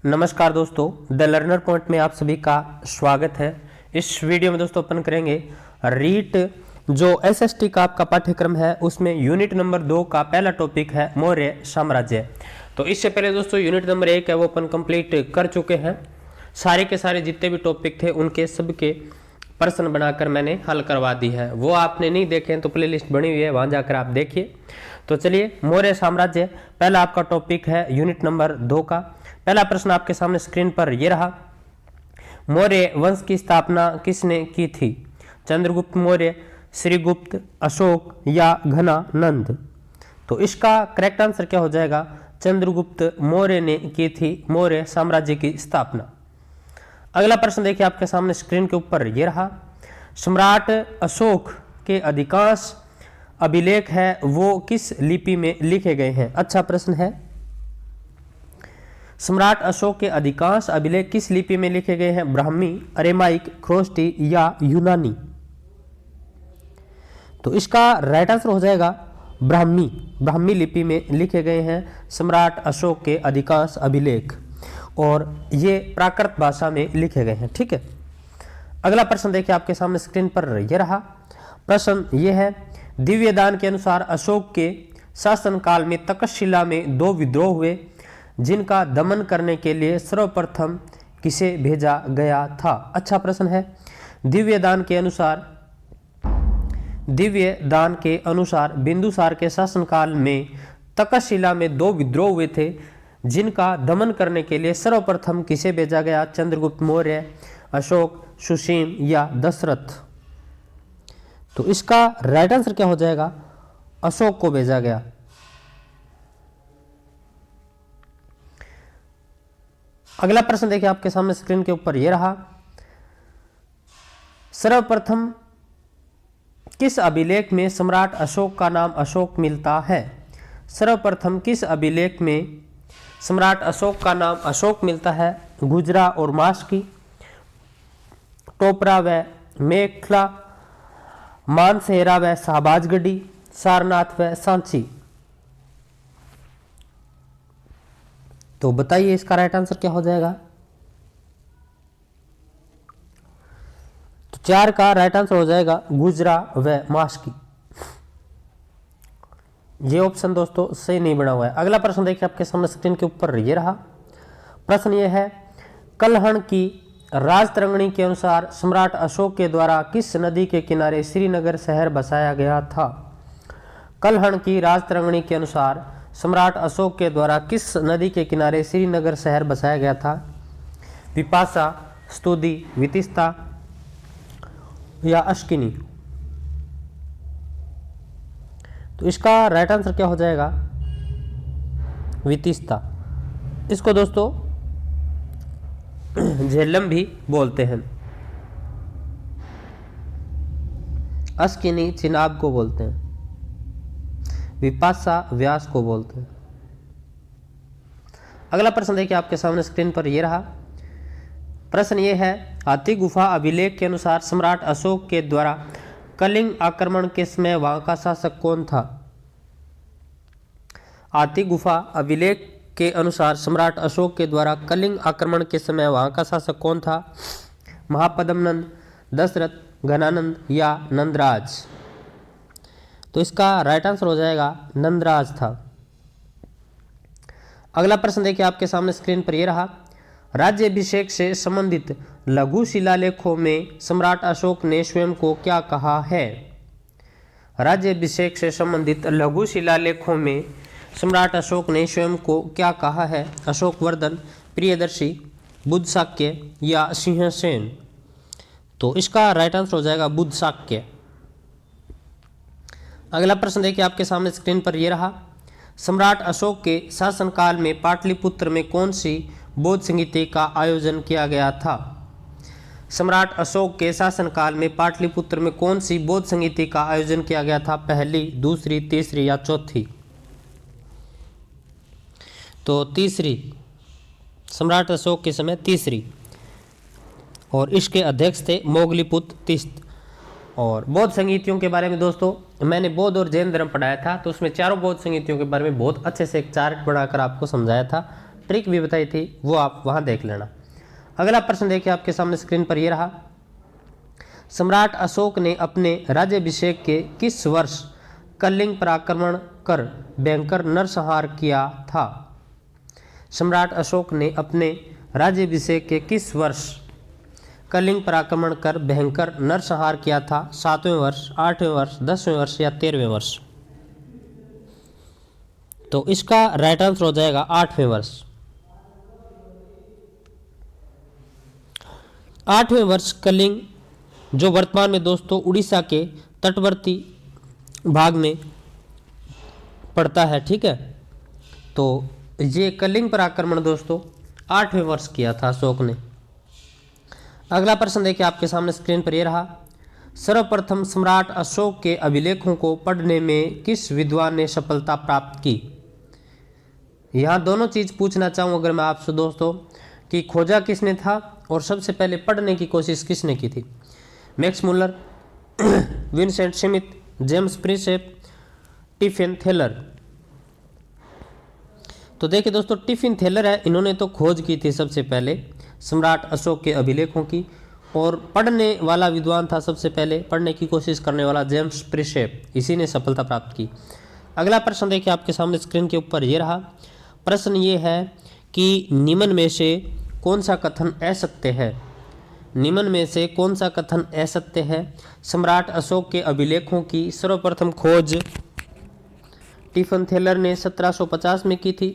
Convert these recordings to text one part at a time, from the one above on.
नमस्कार दोस्तों, the learner point में आप सभी का स्वागत है। इस वीडियो में दोस्तों अपन करेंगे रीट जो एसएसटी का आपका पाठ्यक्रम है उसमें यूनिट नंबर 2 का पहला टॉपिक है मौर्य साम्राज्य। तो इससे पहले दोस्तों यूनिट नंबर 1 है वो अपन कंप्लीट कर चुके हैं। सारे के सारे जितने भी टॉपिक थे उनके सबके प्रश्न बनाकर मैंने हल करवा दी है। वो आपने नहीं देखे हैं तो प्लेलिस्ट बनी हुई है, वहां जाकर आप देखिए। तो चलिए, मौर्य साम्राज्य पहला आपका टॉपिक है यूनिट नंबर 2 का। पहला प्रश्न आपके सामने स्क्रीन पर ये रहा। मौर्य वंश की स्थापना किसने की थी? चंद्रगुप्त मौर्य, श्रीगुप्त, अशोक या घनानंद? तो इसका करेक्ट आंसर क्या हो जाएगा? चंद्रगुप्त मौर्य ने की थी मौर्य साम्राज्य की स्थापना। अगला प्रश्न देखिए आपके सामने स्क्रीन के ऊपर ये रहा। सम्राट अशोक के अधिकांश अभिलेख है वो किस लिपि में लिखे गए हैं? अच्छा प्रश्न है। सम्राट अशोक के अधिकांश अभिलेख किस लिपि में लिखे गए हैं? ब्राह्मी, अरेमाइक, ख्रोष्टी या यूनानी? तो इसका राइट आंसर हो जाएगा ब्राह्मी लिपि में लिखे गए हैं सम्राट अशोक के अधिकांश अभिलेख, और ये प्राकृत भाषा में लिखे गए हैं। ठीक है, अगला प्रश्न देखिए आपके सामने स्क्रीन पर यह रहा। प्रश्न ये है, दिव्य दान के अनुसार अशोक के शासनकाल में तक्षशिला में 2 विद्रोह हुए जिनका दमन करने के लिए सर्वप्रथम किसे भेजा गया था? अच्छा प्रश्न है। दिव्य दान के अनुसार बिंदुसार के शासनकाल में तक्षशिला में 2 विद्रोह हुए थे जिनका दमन करने के लिए सर्वप्रथम किसे भेजा गया? चंद्रगुप्त मौर्य, अशोक, सुसीम या दशरथ? तो इसका राइट आंसर क्या हो जाएगा? अशोक को भेजा गया। अगला प्रश्न देखिए आपके सामने स्क्रीन के ऊपर यह रहा। सर्वप्रथम किस अभिलेख में सम्राट अशोक का नाम अशोक मिलता है? सर्वप्रथम किस अभिलेख में सम्राट अशोक का नाम अशोक मिलता है? गुजरा और मास्की, टोपरा व मेखला, मानसेहरा व शाहबाजगढ़ी, सारनाथ व सांची? तो बताइए इसका राइट आंसर क्या हो जाएगा? तो 4 का राइट आंसर हो जाएगा गुजरा व मास्की। ये ऑप्शन दोस्तों सही नहीं बना हुआ है। अगला प्रश्न देखिए आपके सामने स्क्रीन के ऊपर ये रहा। प्रश्न ये है, कलहण की राजतरंगिणी के अनुसार सम्राट अशोक के द्वारा किस नदी के किनारे श्रीनगर शहर बसाया गया था? कलहण की राजतरंगिणी के अनुसार सम्राट अशोक के द्वारा किस नदी के किनारे श्रीनगर शहर बसाया गया था? विपाशा, स्तुति, वितिस्ता या अश्किनी? तो इसका राइट आंसर क्या हो जाएगा? वितिस्ता। इसको दोस्तों झेलम भी बोलते हैं। अश्किनी चिनाब को बोलते हैं। विपाशा व्यास को बोलते हैं। अगला प्रश्न देखिए आपके सामने स्क्रीन पर यह रहा। प्रश्न यह है, हाथी गुफा अभिलेख के अनुसार सम्राट अशोक के द्वारा कलिंग आक्रमण के समय वहां का शासक कौन था? हाथी गुफा अभिलेख के अनुसार सम्राट अशोक के द्वारा कलिंग आक्रमण के समय वहां का शासक कौन था? महापद्मनंद, दशरथ, घनानंद या नंदराज? तो इसका राइट आंसर हो जाएगा नंदराज था। अगला प्रश्न देखिए आपके सामने स्क्रीन पर यह रहा। राज्याभिषेक से संबंधित लघु शिलालेखों में सम्राट अशोक ने स्वयं को क्या कहा है? राज्याभिषेक से संबंधित लघु शिलालेखों में सम्राट अशोक ने स्वयं को क्या कहा है? अशोकवर्धन, प्रियदर्शी, बुद्धशाक्य या सिंहसेन? तो इसका राइट आंसर हो जाएगा बुद्धशाक्य। अगला प्रश्न देखिए आपके सामने स्क्रीन पर यह रहा। सम्राट अशोक के शासनकाल में पाटलिपुत्र में कौन सी बौद्ध संगीति का आयोजन किया गया था? सम्राट अशोक के शासनकाल में पाटलिपुत्र में कौन सी बौद्ध संगीति का आयोजन किया गया था? पहली, दूसरी, तीसरी या चौथी? तो तीसरी, सम्राट अशोक के समय तीसरी, और इसके अध्यक्ष थे मोगलीपुत्र तीस्त। और बौद्ध संगीतियों के बारे में दोस्तों मैंने बौद्ध और जैन धर्म पढ़ाया था, तो उसमें चारों बौद्ध संगीतियों के बारे में बहुत अच्छे से एक चार्ट बनाकर आपको समझाया था। ट्रिक भी बताई थी, वो आप वहाँ देख लेना। अगला प्रश्न देखिए आपके सामने स्क्रीन पर ये रहा। सम्राट अशोक ने अपने राज्याभिषेक के किस वर्ष कलिंग पर आक्रमण कर भयंकर नरसंहार किया था? सम्राट अशोक ने अपने राज्याभिषेक के किस वर्ष कलिंग पर आक्रमण कर भयंकर नरसंहार किया था? 7वें वर्ष, 8वें वर्ष, 10वें वर्ष या 13वें वर्ष? तो इसका राइट आंसर हो जाएगा 8वें वर्ष। 8वें वर्ष कलिंग, जो वर्तमान में दोस्तों उड़ीसा के तटवर्ती भाग में पड़ता है, ठीक है। तो ये कलिंग पर आक्रमण दोस्तों 8वें वर्ष किया था अशोक ने। अगला प्रश्न देखिए आपके सामने स्क्रीन पर यह रहा। सर्वप्रथम सम्राट अशोक के अभिलेखों को पढ़ने में किस विद्वान ने सफलता प्राप्त की? यहाँ दोनों चीज पूछना चाहूँ अगर मैं आपसे दोस्तों कि खोजा किसने था और सबसे पहले पढ़ने की कोशिश किसने की थी? Max Muller, Vincent Smith, James Prinsep, tiffin Thaler. तो देखिए दोस्तों, टिफिन थेलर है, इन्होंने तो खोज की थी सबसे पहले सम्राट अशोक के अभिलेखों की, और पढ़ने वाला विद्वान था सबसे पहले पढ़ने की कोशिश करने वाला जेम्स प्रिंसेप, इसी ने सफलता प्राप्त की। अगला प्रश्न देखिए आपके सामने स्क्रीन के ऊपर ये रहा। प्रश्न ये है कि निम्न में से कौन सा कथन असत्य है? निम्न में से कौन सा कथन असत्य है? सम्राट अशोक के अभिलेखों की सर्वप्रथम खोज टिफिन थेलर ने 1750 में की थी।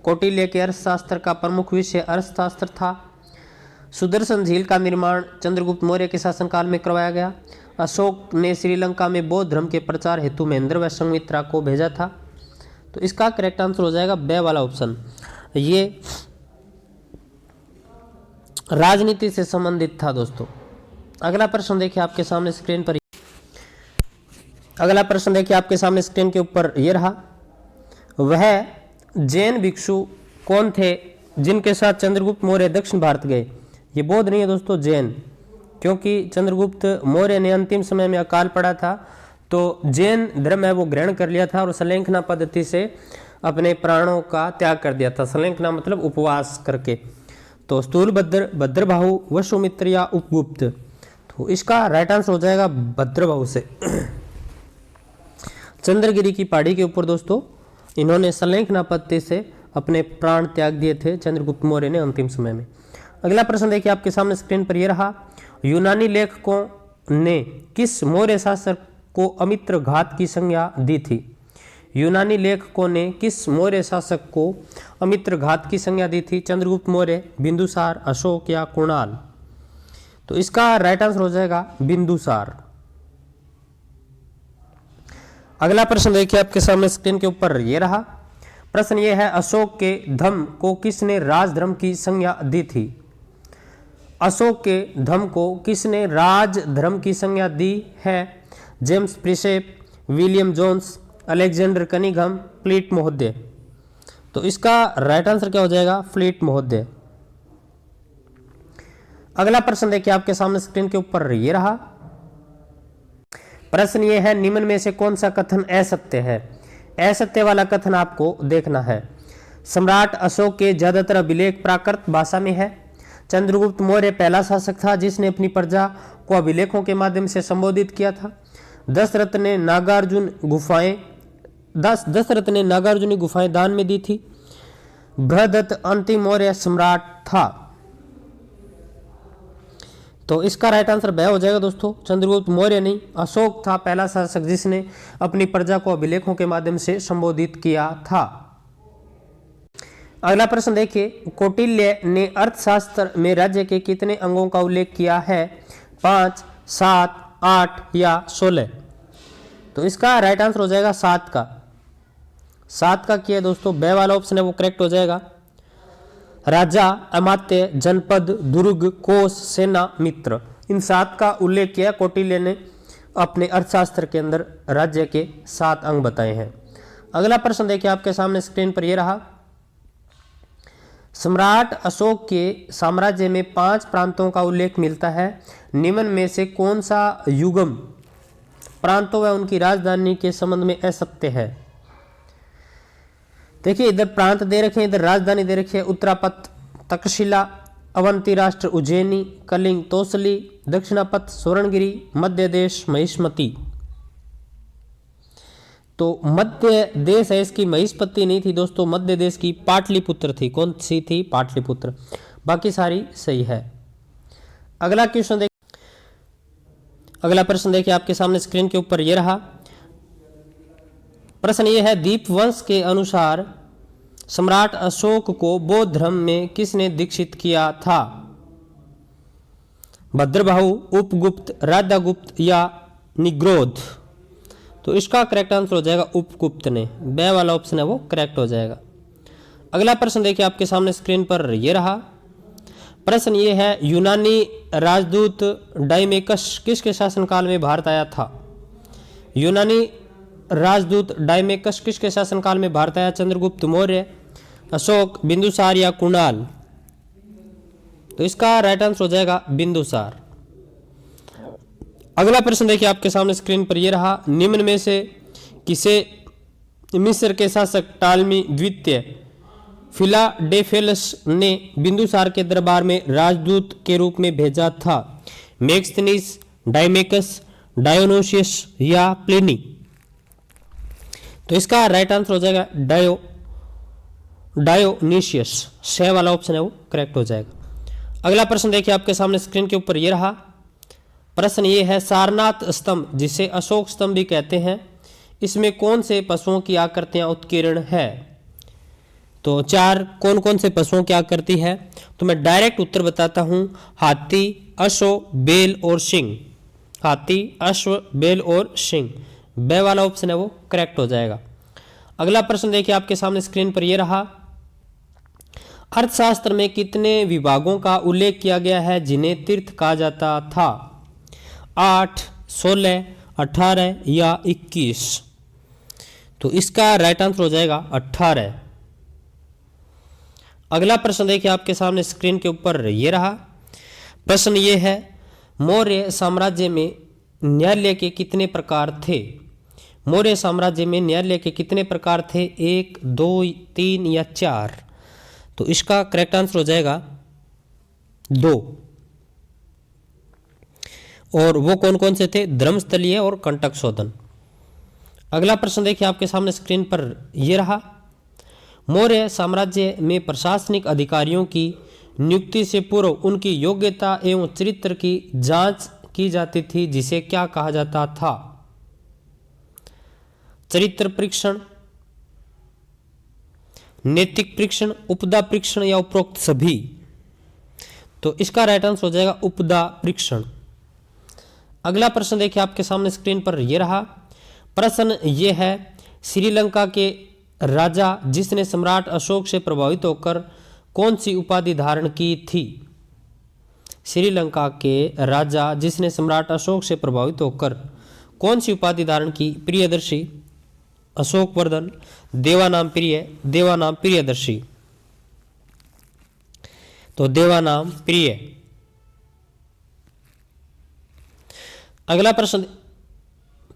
कौटिल्य के अर्थशास्त्र का प्रमुख विषय अर्थशास्त्र था। सुदर्शन झील का निर्माण चंद्रगुप्त मौर्य के शासनकाल में करवाया गया। अशोक ने श्रीलंका में बौद्ध धर्म के प्रचार हेतु महेंद्र व संघमित्रा को भेजा था। तो इसका करेक्ट आंसर हो जाएगा बे वाला ऑप्शन। ये राजनीति से संबंधित था दोस्तों। अगला प्रश्न देखिए आपके सामने स्क्रीन पर, अगला प्रश्न देखिए आपके सामने स्क्रीन के ऊपर यह रहा। वह जैन भिक्षु कौन थे जिनके साथ चंद्रगुप्त मौर्य दक्षिण भारत गए? ये बौद्ध नहीं है दोस्तों, जैन, क्योंकि चंद्रगुप्त मौर्य ने अंतिम समय में अकाल पड़ा था, तो जैन धर्म है वो ग्रहण कर लिया था और संलेखना पद्धति से अपने प्राणों का त्याग कर दिया था। संलेखना मतलब उपवास करके। तो स्थूलभद्र, भद्रबाहु, वसुमित्र या उपगुप्त? तो इसका राइट आंसर हो जाएगा भद्रबाहु से। चंद्रगिरी की पहाड़ी के ऊपर दोस्तों इन्होंने संलेखना पद्धति से अपने प्राण त्याग दिए थे चंद्रगुप्त मौर्य ने अंतिम समय में। अगला प्रश्न देखिए आपके सामने स्क्रीन पर यह रहा। यूनानी लेखकों ने किस मौर्य शासक को अमित्र घात की संज्ञा दी थी? यूनानी लेखकों ने किस मौर्य शासक को अमित्र घात की संज्ञा दी थी? चंद्रगुप्त मौर्य, बिंदुसार, अशोक या कुणाल? तो इसका राइट आंसर हो जाएगा बिंदुसार। अगला प्रश्न देखिए आपके सामने स्क्रीन के ऊपर यह रहा। प्रश्न यह है, अशोक के धम्म को किसने राजधर्म की संज्ञा दी थी? अशोक के धम्म को किसने राजधर्म की संज्ञा दी है? James Prinsep, William Jones, Alexander Cunningham, Fleet महोदय? तो इसका राइट आंसर क्या हो जाएगा? फ्लीट महोदय। अगला प्रश्न देखिए आपके सामने स्क्रीन के ऊपर यह रहा। प्रश्न यह है, निम्न में से कौन सा कथन असत्य है? असत्य वाला कथन आपको देखना है। सम्राट अशोक के ज्यादातर अभिलेख प्राकृत भाषा में है। चंद्रगुप्त मौर्य पहला शासक था जिसने अपनी प्रजा को अभिलेखों के माध्यम से संबोधित किया था। दशरथ ने नागार्जुनी गुफाएं दान में दी थी। बृहदत्त अंतिम मौर्य सम्राट था। तो इसका राइट आंसर वह हो जाएगा दोस्तों, चंद्रगुप्त मौर्य नहीं, अशोक था पहला शासक जिसने अपनी प्रजा को अभिलेखों के माध्यम से संबोधित किया था। अगला प्रश्न देखिए, कौटिल्य ने अर्थशास्त्र में राज्य के कितने अंगों का उल्लेख किया है? 5, 7, 8 या 16? तो इसका राइट आंसर हो जाएगा 7 का। 7 का किया दोस्तों, बे वाला ऑप्शन है वो करेक्ट हो जाएगा। राजा, अमात्य, जनपद, दुर्ग, कोष, सेना, मित्र, इन 7 का उल्लेख किया कौटिल्य ने अपने अर्थशास्त्र के अंदर। राज्य के 7 अंग बताए हैं। अगला प्रश्न देखिए आपके सामने स्क्रीन पर यह रहा। सम्राट अशोक के साम्राज्य में 5 प्रांतों का उल्लेख मिलता है। निम्न में से कौन सा युग्म प्रांतों व उनकी राजधानी के संबंध में असत्य है? देखिए इधर प्रांत दे रखे हैं, इधर राजधानी दे रखी है उत्तरापथ तक्षशिला, अवंती राष्ट्र उज्जैनी, कलिंग तोसली, दक्षिणापथ स्वर्णगिरी, मध्य देश महिष्मती। तो मध्य देश है इसकी महिष्मती नहीं थी दोस्तों, मध्य देश की पाटलिपुत्र थी। कौन सी थी? पाटलिपुत्र। बाकी सारी सही है। अगला क्वेश्चन देखिए, अगला प्रश्न देखिए आपके सामने स्क्रीन के ऊपर ये रहा। प्रश्न ये है, दीपवंश के अनुसार सम्राट अशोक को बौद्ध धर्म में किसने दीक्षित किया था? भद्रबाहु, उपगुप्त, राधागुप्त या निग्रोध? तो इसका करेक्ट आंसर हो जाएगा उपगुप्त ने। बे वाला ऑप्शन है वो करेक्ट हो जाएगा। अगला प्रश्न देखिए आपके सामने स्क्रीन पर ये रहा। प्रश्न ये है, यूनानी राजदूत डाइमेकस किसके शासनकाल में भारत आया था? यूनानी राजदूत डाइमेकस किसके शासनकाल में भारत आया? चंद्रगुप्त मौर्य, अशोक, बिंदुसार या कुणाल? तो इसका राइट आंसर हो जाएगा बिंदुसार। अगला प्रश्न देखिए आपके सामने स्क्रीन पर यह रहा। निम्न में से किसे मिस्र के शासक टालमी द्वितीय फिलाडेल्फस ने बिंदुसार के दरबार में राजदूत के रूप में भेजा था? मेगस्थनीज, डाइमेकस, डायोनोसियस या प्लिनी? तो इसका राइट आंसर हो जाएगा डायोनिशियस। छह वाला ऑप्शन है वो करेक्ट हो जाएगा। अगला प्रश्न देखिए आपके सामने स्क्रीन के ऊपर ये रहा। प्रश्न ये है, सारनाथ स्तंभ जिसे अशोक स्तंभ भी कहते हैं, इसमें कौन से पशुओं की आकृतियां उत्कीर्ण है? तो चार कौन कौन से पशुओं की आकृति है? तो मैं डायरेक्ट उत्तर बताता हूं, हाथी, अश्व, बैल और सिंह। हाथी, अश्व, बैल और सिंह। बे वाला ऑप्शन है वो करेक्ट हो जाएगा। अगला प्रश्न देखिए आपके सामने स्क्रीन पर यह रहा। अर्थशास्त्र में कितने विभागों का उल्लेख किया गया है जिन्हें तीर्थ कहा जाता था? 8, 16, 18 या 21? तो इसका राइट आंसर हो जाएगा 18। अगला प्रश्न देखिए आपके सामने स्क्रीन के ऊपर ये रहा। प्रश्न ये है, मौर्य साम्राज्य में न्यायालय के कितने प्रकार थे? मौर्य साम्राज्य में न्यायालय के कितने प्रकार थे? 1, 2, 3 या 4? तो इसका करेक्ट आंसर हो जाएगा 2। और वो कौन कौन से थे? धर्मस्थलीय और कंटक शोधन। अगला प्रश्न देखिए आपके सामने स्क्रीन पर यह रहा। मौर्य साम्राज्य में प्रशासनिक अधिकारियों की नियुक्ति से पूर्व उनकी योग्यता एवं चरित्र की जांच की जाती थी, जिसे क्या कहा जाता था? चरित्र परीक्षण, नैतिक परीक्षण, उपदा परीक्षण या उपरोक्त सभी? तो इसका राइट आंसर हो जाएगा उपदा परीक्षण। अगला प्रश्न देखिए आपके सामने स्क्रीन पर यह रहा। प्रश्न यह है, श्रीलंका के राजा जिसने सम्राट अशोक से प्रभावित होकर कौन सी उपाधि धारण की थी? श्रीलंका के राजा जिसने सम्राट अशोक से प्रभावित होकर कौन सी उपाधि धारण की? प्रियदर्शी, अशोकवर्धन, देवानाम प्रिय, देवानाम प्रियदर्शी? तो देवानाम प्रिय। अगला प्रश्न,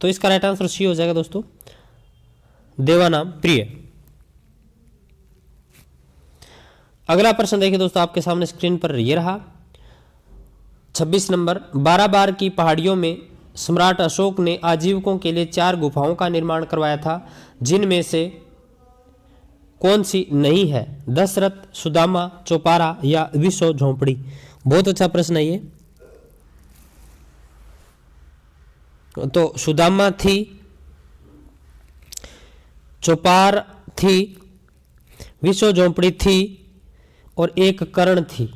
तो इसका राइट आंसर सी हो जाएगा दोस्तों, देवानाम प्रिय। अगला प्रश्न देखिए दोस्तों आपके सामने स्क्रीन पर यह रहा। 26 नंबर, 12 बार की पहाड़ियों में सम्राट अशोक ने आजीविकों के लिए 4 गुफाओं का निर्माण करवाया था, जिनमें से कौन सी नहीं है? दशरथ, सुदामा, चौपारा या विश्व झोंपड़ी? बहुत अच्छा प्रश्न है ये। तो सुदामा थी, चौपार थी, विश्व झोंपड़ी थी और एक कर्ण थी,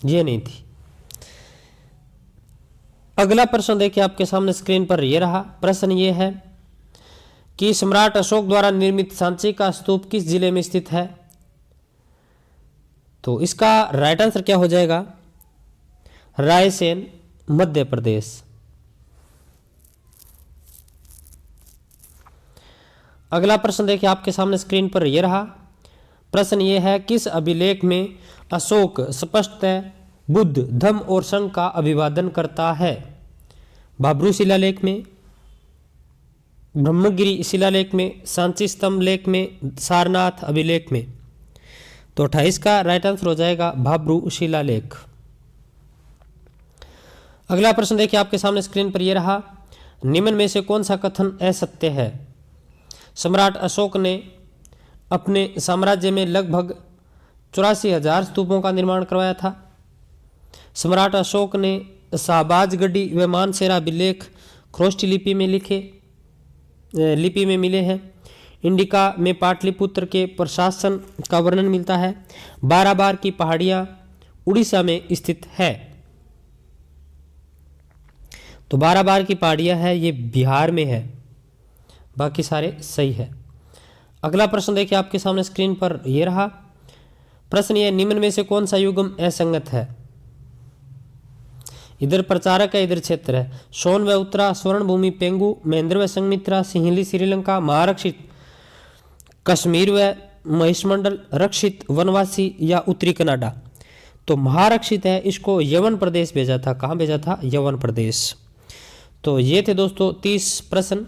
ये नहीं थी। अगला प्रश्न देखिए आपके सामने स्क्रीन पर यह रहा। प्रश्न यह है कि सम्राट अशोक द्वारा निर्मित सांची का स्तूप किस जिले में स्थित है? तो इसका राइट आंसर क्या हो जाएगा? रायसेन, मध्य प्रदेश। अगला प्रश्न देखिए आपके सामने स्क्रीन पर यह रहा। प्रश्न यह है, किस अभिलेख में अशोक स्पष्टतः बुद्ध, धम्म और संघ का अभिवादन करता है? भाब्रू शिलालेख में, ब्रह्मगिरी शिलालेख में, सांची स्तंभ लेख में, सारनाथ अभिलेख में। तो 28 का राइट आंसर हो जाएगा भाब्रू शिलालेख। अगला प्रश्न देखिए आपके सामने स्क्रीन पर यह रहा, निम्न में से कौन सा कथन असत्य है? सम्राट अशोक ने अपने साम्राज्य में लगभग 84,000 स्तूपों का निर्माण करवाया था। सम्राट अशोक ने शाहबाजगढ़ी व मानसेरा अभिलेख ख्रोष्टी लिपि में मिले हैं। इंडिका में पाटलिपुत्र के प्रशासन का वर्णन मिलता है। बाराबार की पहाड़ियां उड़ीसा में स्थित है। तो बाराबार की पहाड़ियां है ये बिहार में है, बाकी सारे सही है। अगला प्रश्न देखिए आपके सामने स्क्रीन पर यह रहा, प्रश्न ये, निम्न में से कौन सा युग्म असंगत है? इधर प्रचारक है, इधर क्षेत्र है। सोन व उत्तरा, स्वर्ण भूमि पेंगू, महेंद्र व संगमित्रा, सिंहली श्रीलंका, महारक्षित कश्मीर व महिषमंडल, रक्षित वनवासी या उत्तरी कनाडा। तो महारक्षित है, इसको यवन प्रदेश भेजा था। कहाँ भेजा था? यवन प्रदेश। तो ये थे दोस्तों 30 प्रश्न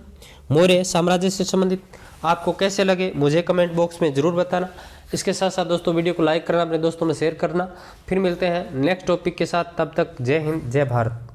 मौर्य साम्राज्य से संबंधित। आपको कैसे लगे मुझे कमेंट बॉक्स में जरूर बताना। इसके साथ साथ दोस्तों वीडियो को लाइक करना, अपने दोस्तों में शेयर करना। फिर मिलते हैं नेक्स्ट टॉपिक के साथ, तब तक जय हिंद जय भारत।